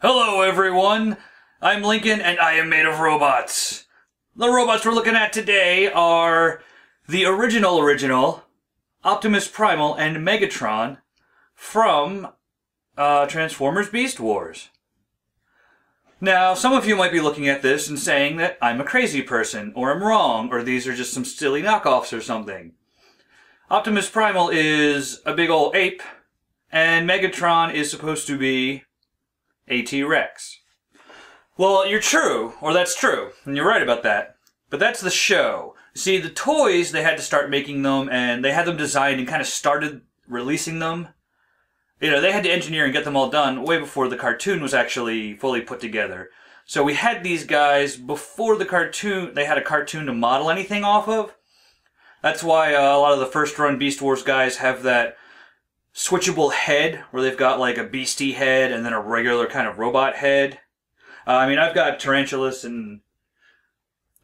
Hello everyone, I'm Lincoln and I am made of robots. The robots we're looking at today are the original Optimus Primal and Megatron from Transformers Beast Wars. Now, some of you might be looking at this and saying that I'm a crazy person, or I'm wrong, or these are just some silly knockoffs or something. Optimus Primal is a big old ape, and Megatron is supposed to be a T-Rex. Well, you're true, or that's true, and you're right about that. But that's the show. See, the toys, they had to start making them, and they had them designed and kind of started releasing them. You know, they had to engineer and get them all done way before the cartoon was actually fully put together. So we had these guys before the cartoon, they had a cartoon to model anything off of. That's why a lot of the first run Beast Wars guys have that switchable head, where they've got like a beastie head and then a regular kind of robot head. I mean, I've got Tarantulas and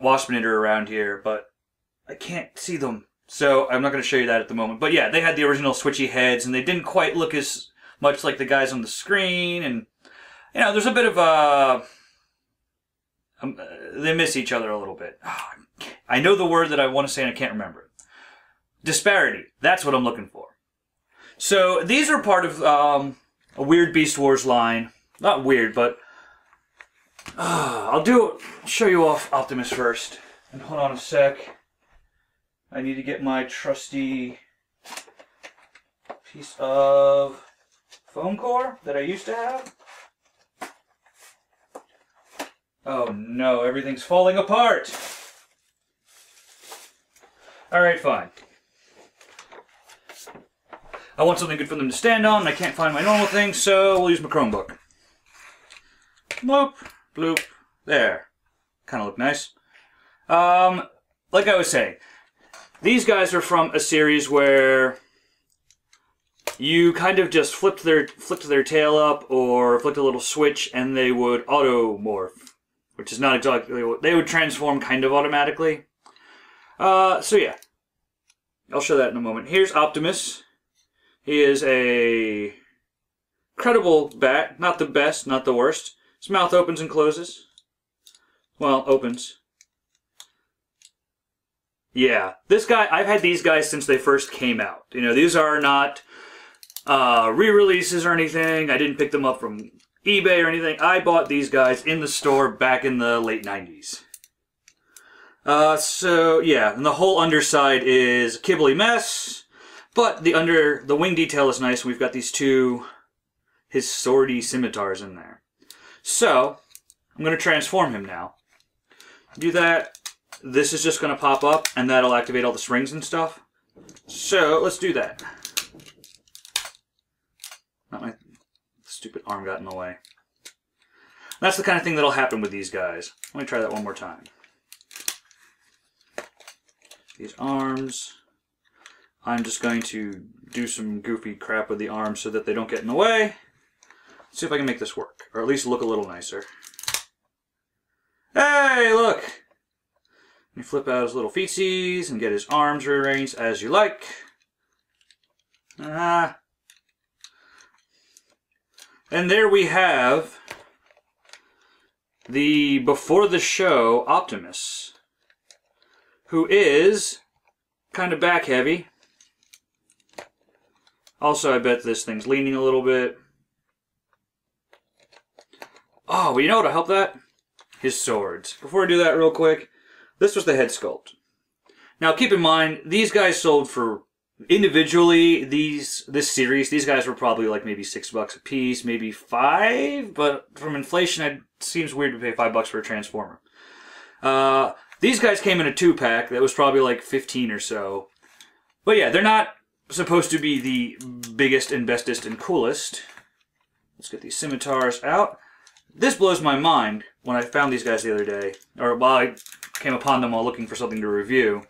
Waspinator around here, but I can't see them, so I'm not going to show you that at the moment. But yeah, they had the original switchy heads, and they didn't quite look as much like the guys on the screen, and you know, there's a bit of they miss each other a little bit. Oh, I know the word that I want to say and I can't remember it. Disparity. That's what I'm looking for. So these are part of a weird Beast Wars line. Not weird, but I'll show you off Optimus first. And hold on a sec. I need to get my trusty piece of foam core that I used to have. Oh no, everything's falling apart. Alright, fine. I want something good for them to stand on, and I can't find my normal thing, so we'll use my Chromebook. Bloop, bloop, there. Kind of look nice. Like I was saying, these guys are from a series where you kind of just flipped their tail up, or flicked a little switch, and they would auto-morph, which is not exactly what they would transform kind of automatically. So yeah, I'll show that in a moment. Here's Optimus. He is a credible bat, not the best, not the worst. His mouth opens and closes. Well, opens. Yeah, this guy, I've had these guys since they first came out. You know, these are not re-releases or anything. I didn't pick them up from eBay or anything. I bought these guys in the store back in the late 90s. So, yeah, and the whole underside is a kibbly mess. But the wing detail is nice. We've got these two, his swordy scimitars in there. So, I'm going to transform him now. Do that. This is just going to pop up, and that'll activate all the springs and stuff. So, let's do that. Not my stupid arm got in the way. That's the kind of thing that'll happen with these guys. Let me try that one more time. These arms. I'm just going to do some goofy crap with the arms so that they don't get in the way. Let's see if I can make this work, or at least look a little nicer. Hey, look! You flip out his little feetsies and get his arms rearranged as you like. And there we have the before the show Optimus, who is kind of back heavy. Also, I bet this thing's leaning a little bit. Oh, well, you know what'll help that? His swords. Before I do that real quick, this was the head sculpt. Now, keep in mind, these guys sold for, individually, this series, these guys were probably like maybe $6 a piece, maybe $5, but from inflation, it seems weird to pay $5 for a Transformer. These guys came in a 2-pack that was probably like 15 or so. But yeah, they're not supposed to be the biggest and bestest and coolest. Let's get these scimitars out. This blows my mind when I found these guys the other day, or while I came upon them while looking for something to review.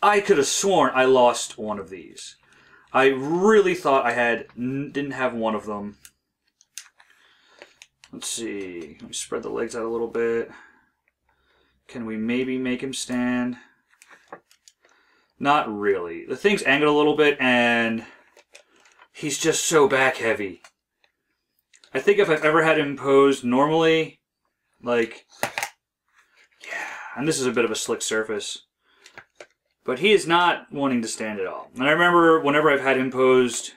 I could have sworn I lost one of these. I really thought I didn't have one of them. Let's see. Let me spread the legs out a little bit. Can we maybe make him stand? Not really. The thing's angled a little bit, and he's just so back heavy. I think if I've ever had him posed normally, like, yeah, and this is a bit of a slick surface, but he is not wanting to stand at all. And I remember whenever I've had him posed,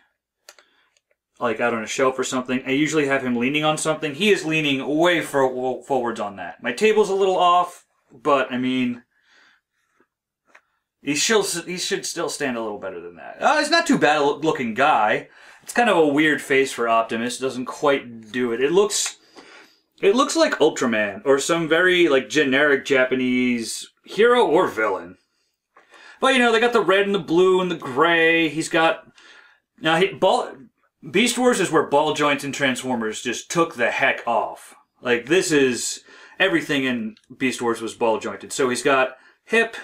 like out on a shelf or something, I usually have him leaning on something. He is leaning way forwards on that. My table's a little off, but I mean, he should still stand a little better than that. He's not too bad looking guy. It's kind of a weird face for Optimus. It doesn't quite do it. It looks like Ultraman or some very like generic Japanese hero or villain. But you know, they got the red and the blue and the gray. He's got Beast Wars is where ball joints and Transformers just took the heck off. Like this is everything in Beast Wars was ball jointed. So he's got hip.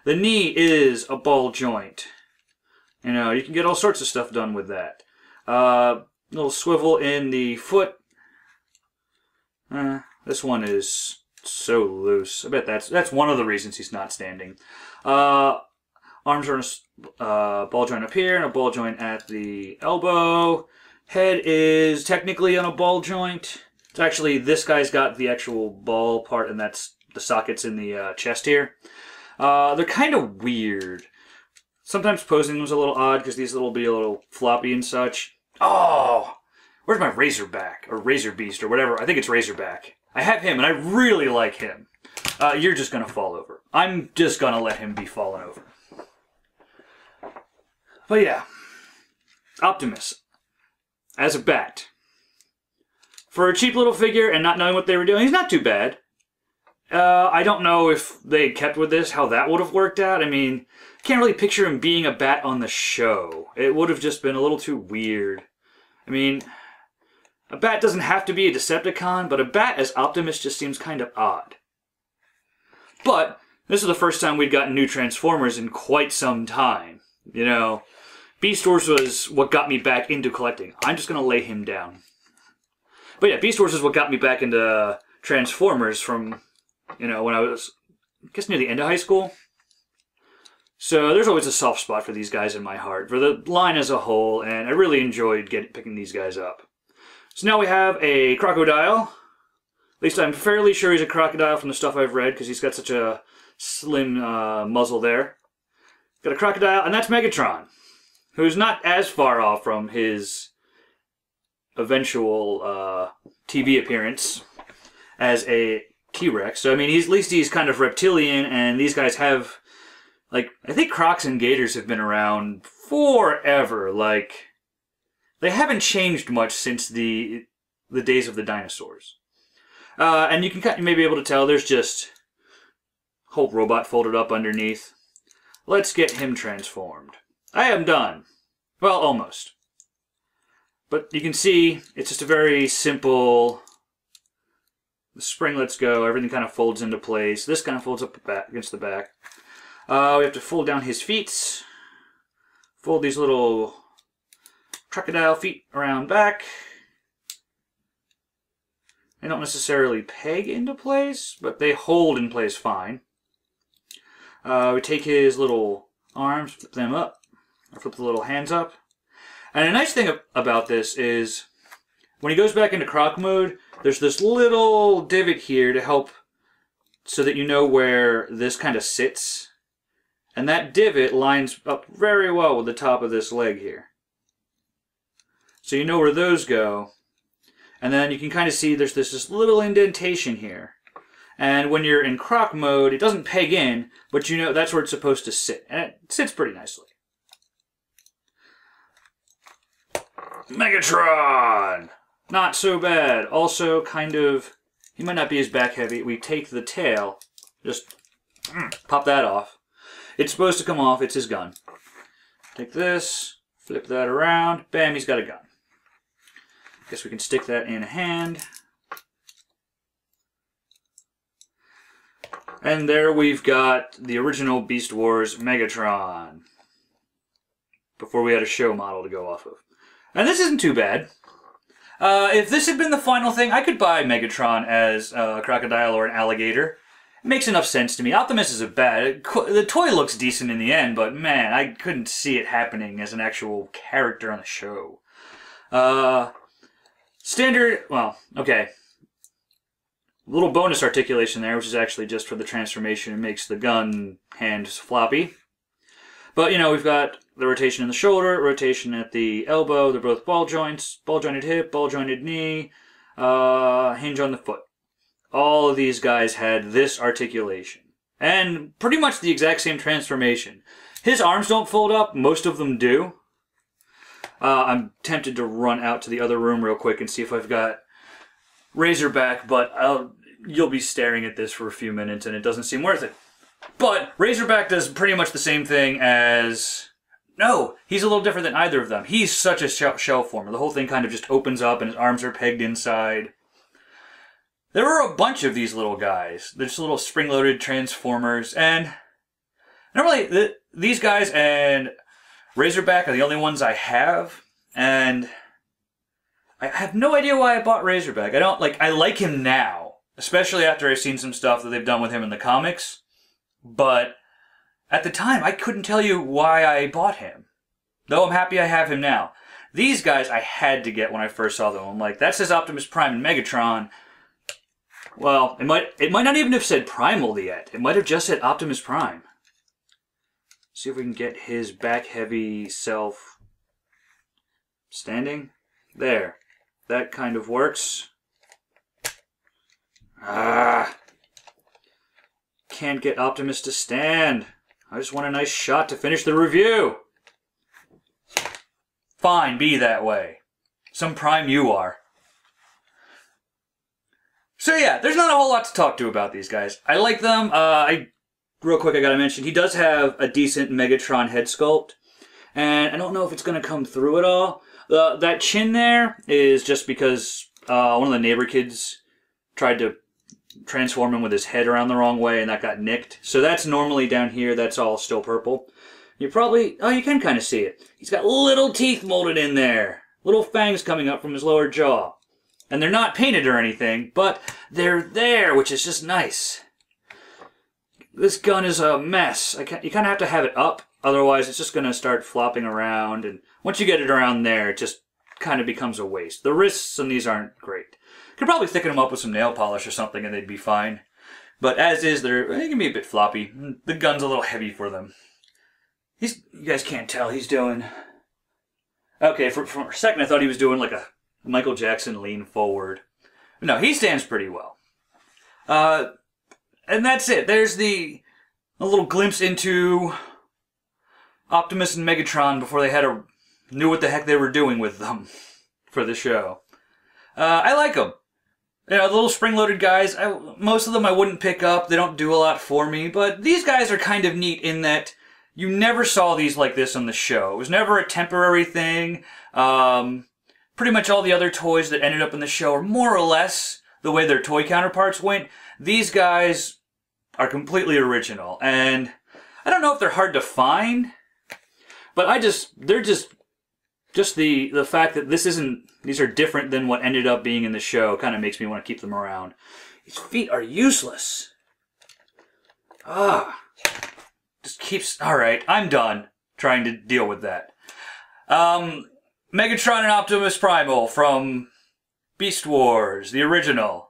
The knee is a ball joint. You know, you can get all sorts of stuff done with that. Little swivel in the foot. This one is so loose. I bet that's one of the reasons he's not standing. Arms are in a ball joint up here and a ball joint at the elbow. Head is technically on a ball joint. It's actually, this guy's got the actual ball part, and that's the sockets in the chest here. They're kind of weird. Sometimes posing was a little odd because these will be a little floppy and such. Oh, where's my Razorback or Razor Beast or whatever? I think it's Razorback. I have him and I really like him. You're just gonna fall over. I'm just gonna let him be fallen over. But yeah, Optimus as a bat. For a cheap little figure and not knowing what they were doing, he's not too bad. I don't know if they kept with this, how that would have worked out. I mean, can't really picture him being a bat on the show. It would have just been a little too weird. I mean, a bat doesn't have to be a Decepticon, but a bat as Optimus just seems kind of odd. But this is the first time we'd gotten new Transformers in quite some time. You know, Beast Wars was what got me back into collecting. I'm just going to lay him down. But yeah, Beast Wars is what got me back into Transformers from, you know, when I was, I guess, near the end of high school. So there's always a soft spot for these guys in my heart, for the line as a whole, and I really enjoyed picking these guys up. So now we have a crocodile. At least I'm fairly sure he's a crocodile from the stuff I've read, because he's got such a slim muzzle there. Got a crocodile, and that's Megatron, who's not as far off from his eventual TV appearance as a T-Rex. So, I mean, at least he's kind of reptilian, and these guys have, like, I think Crocs and Gators have been around forever. Like, they haven't changed much since the days of the dinosaurs. And you may be able to tell there's just whole robot folded up underneath. Let's get him transformed. I am done. Well, almost. But you can see it's just a very simple. The spring lets go. Everything kind of folds into place. This kind of folds up against the back. We have to fold down his feet. Fold these little crocodile feet around back. They don't necessarily peg into place, but they hold in place fine. We take his little arms, flip them up, or flip the little hands up. And a nice thing about this is when he goes back into croc mode, there's this little divot here to help so that you know where this kind of sits. And that divot lines up very well with the top of this leg here. So you know where those go. And then you can kind of see there's this little indentation here. And when you're in croc mode, it doesn't peg in, but you know that's where it's supposed to sit. And it sits pretty nicely. Megatron! Not so bad. Also, kind of, he might not be as back heavy. We take the tail, just pop that off. It's supposed to come off. It's his gun. Take this, flip that around. Bam, he's got a gun. Guess we can stick that in a hand. And there we've got the original Beast Wars Megatron. Before we had a show model to go off of. And this isn't too bad. If this had been the final thing, I could buy Megatron as a crocodile or an alligator. It makes enough sense to me. Optimus is a bat. The toy looks decent in the end, but man, I couldn't see it happening as an actual character on the show. Standard, well, okay. Little bonus articulation there, which is actually just for the transformation. It makes the gun hand floppy. But, you know, we've got the rotation in the shoulder, rotation at the elbow. They're both ball joints, ball-jointed hip, ball-jointed knee, hinge on the foot. All of these guys had this articulation. And pretty much the exact same transformation. His arms don't fold up. Most of them do. I'm tempted to run out to the other room real quick and see if I've got Razorback, but you'll be staring at this for a few minutes and it doesn't seem worth it. But Razorback does pretty much the same thing as... No, he's a little different than either of them. He's such a shell former. The whole thing kind of just opens up and his arms are pegged inside. There are a bunch of these little guys. They're just little spring-loaded transformers. And normally, these guys and Razorback are the only ones I have. And I have no idea why I bought Razorback. I like him now. Especially after I've seen some stuff that they've done with him in the comics. But at the time, I couldn't tell you why I bought him. Though I'm happy I have him now. These guys I had to get when I first saw them. I'm like, that says Optimus Prime and Megatron. Well, it might not even have said Primal yet. It might have just said Optimus Prime. See if we can get his back-heavy self standing. There. That kind of works. Can't get Optimus to stand. I just want a nice shot to finish the review. Fine, be that way. Some Prime you are. So yeah, there's not a whole lot to talk to about these guys. I like them. Real quick, I gotta mention, he does have a decent Megatron head sculpt. And I don't know if it's gonna come through at all. That chin there is just because one of the neighbor kids tried to transform him with his head around the wrong way and that got nicked. So that's normally down here, that's all still purple. You can kind of see it. He's got little teeth molded in there. Little fangs coming up from his lower jaw. And they're not painted or anything, but they're there, which is just nice. This gun is a mess. You kind of have to have it up, otherwise it's just going to start flopping around, and once you get it around there, it just kind of becomes a waste. The wrists on these aren't great. Could probably thicken them up with some nail polish or something and they'd be fine. But as is, they can be a bit floppy. The gun's a little heavy for them. You guys can't tell, he's doing... Okay, for a second I thought he was doing like a Michael Jackson lean forward. No, he stands pretty well. And that's it. There's a little glimpse into Optimus and Megatron before they knew what the heck they were doing with them for the show. I like them. You know, the little spring-loaded guys, most of them I wouldn't pick up. They don't do a lot for me, but these guys are kind of neat in that you never saw these like this on the show. It was never a temporary thing. Pretty much all the other toys that ended up in the show are more or less the way their toy counterparts went. These guys are completely original, and I don't know if they're hard to find, but they're just the fact that these are different than what ended up being in the show kind of makes me want to keep them around. These feet are useless. Alright, I'm done trying to deal with that. Megatron and Optimus Primal from Beast Wars, the original.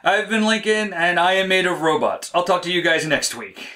I've been Lincoln, and I am made of robots. I'll talk to you guys next week.